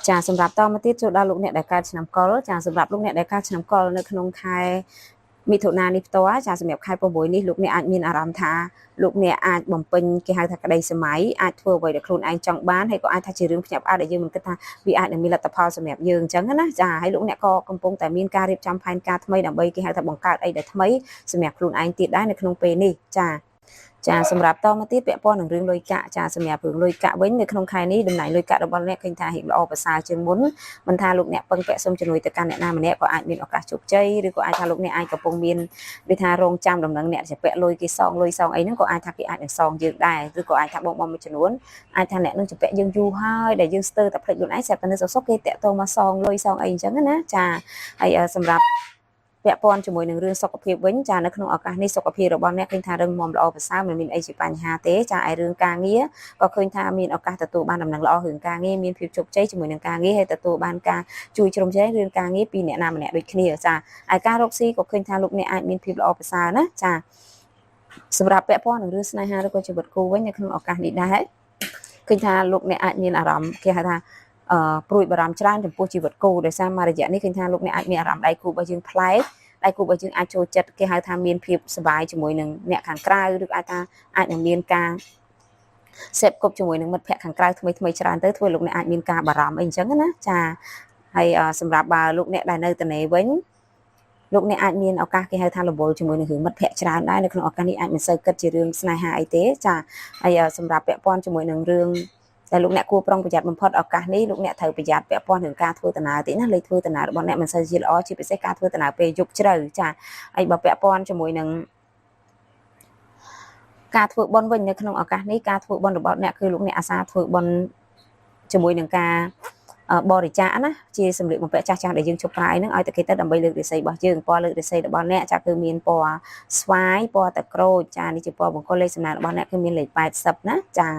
ចាសម្រាប់តមកទៀតចូលដល់លោកអ្នកដែលកើតឆ្នាំកុរចាសម្រាប់លោកអ្នកដែលកើតឆ្នាំកុរនៅក្នុងខែមិថុនានេះផ្ទាល់ចាសម្រាប់ខែ6នេះលោកអ្នកអាចមានអារម្មណ៍ថាលោកអ្នកអាចបំពេញគេហៅថាក្តីសម័យអាចធ្វើអ្វីដែលខ្លួនឯងចង់បានហើយក៏អាចថាជារឿងភ្ញាក់ផ្អើលដែលយើងមិនគិតថាវាអាចនឹងមានលទ្ធផលសម្រាប់យើងអញ្ចឹងណាចាហើយលោកអ្នកក៏កំពុងតែមានការរៀបចំផែនការថ្មីដើម្បីគេហៅថាបង្កើតអីដែលថ្មីសម្រាប់ខ្លួនឯងទៀតដែរនៅក្នុងពេលនេះចាសម្រាប់តមកទៀតពាក់ព័ន្ធនឹងរឿងលុយកាក់ចាសម្រាប់រឿងលុយកាក់វិញនៅក្នុងខែនេះតំណែងលុយកាក់របស់អ្នកឃើញថារៀងល្អប្រសើរជាងមុនមិនថាលោកអ្នកពឹងពាក់សុំជំនួយទៅកាន់អ្នកណាម្នាក់ក៏អាចមានឱកាសជោគជ័យឬក៏អាចថាលោកអ្នកអាចកំពុងមានដូចថារងចាំដំណឹងអ្នកជាពាក់លុយគេសងលុយសងអីហ្នឹងក៏អាចថាគេអាចនឹងសងយើងដែរឬក៏អាចថាបងមួយចំនួនអាចថាអ្នកនឹងជាពាក់យើងយូរហើយដែលយើងស្ទើរតែភ្លេចខ្លួនឯងស្រាប់តែនៅសុកគេតាក់ទងមកសងលុយសងអីអញ្ចឹងណាចាហើយសម្រាប់ពាក់ព័ន្ធជាមួយនឹងរឿងសុខភាពវិញចានៅក្នុងឱកាសនេះសុខភាពរបស់អ្នកឃើញថារឹងមាំល្អប្រសើរមិនមានអីជាបញ្ហាទេចាឯរឿងការងារក៏ឃើញថាមានឱកាសទទួលបានដំណឹងល្អរឿងការងារមានភាពជោគជ័យជាមួយនឹងការងារហើយទទួលបានការជួយជ្រោមជ្រែងរឿងការងារពីអ្នកណាម្នាក់ដូចគ្នាចាឯការរកស៊ីក៏ឃើញថាលោកអ្នកអាចមានភាពល្អប្រសើរណាចាសម្រាប់ពាក់ព័ន្ធនឹងរឿងស្នេហាឬក៏ជីវិតគូវិញនៅក្នុងឱកាសនេះដែរឃើញថាលោកអ្នកអាចមានអារម្មណ៍គេហៅថាព្រួយបារម្ភច្រើនចំពោះជីវិតគូដោយសារមករយៈនេះឃើញថាលោកអ្នកអាចមានអារម្មណ៍ដៃគូរបស់យើងប្លែកដៃគូរបស់យើងអាចចូលចិត្តគេហៅថាមានភាពសុបាយជាមួយនឹងអ្នកខាងក្រៅឬអាចថាអាចនឹងមានការសេពគប់ជាមួយនឹងមិត្តភ័ក្តិខាងក្រៅថ្មីច្រើនទៅធ្វើលោកអ្នកអាចមានការបារម្ភអីអញ្ចឹងណាចាហើយសម្រាប់បើលោកអ្នកដែលនៅត្នេវិញលោកអ្នកអាចមានឱកាសគេហៅថារវល់ជាមួយនឹងរឿងមិត្តភ័ក្តិច្រើនដែរនៅក្នុងឱកាសនេះអាចមិនសូវគិតជារឿងស្នេហាអីទេចាហើយសម្រាប់ពាក់ព័ន្ធជាមួយនឹងរឿងតែលោកអ្នកគួរប្រុងប្រយ័ត្នបំផុតឱកាសនេះលោកអ្នកត្រូវប្រយ័ត្នពាក់ព័ន្ធនឹងការធ្វើដំណើរតិចណាលេខធ្វើដំណើររបស់អ្នកមិនសូវជាល្អជាពិសេសការធ្វើដំណើរពេលយប់ជ្រៅចាហើយបើពាក់ព័ន្ធជាមួយនឹងការធ្វើបុណ្យវិញនៅក្នុងឱកាសនេះការធ្វើបុណ្យរបស់អ្នកគឺលោកអ្នកអាសាធ្វើបុណ្យជាមួយនឹងការបរិច្ចាគណាជាសម្លៀកបំពាក់ចាស់ដែលយើងជប់ប្រើហ្នឹងឲ្យតែគេទៅដើម្បីលើករាសីរបស់យើងពណ៌លើករាសីរបស់អ្នកចាគឺមានពណ៌ស្វាយពណ៌តក្រូចចានេះជាពណ៌បង្គោលលេខសំណាងរបស់អ្នកគឺមានលេខ80ណាចា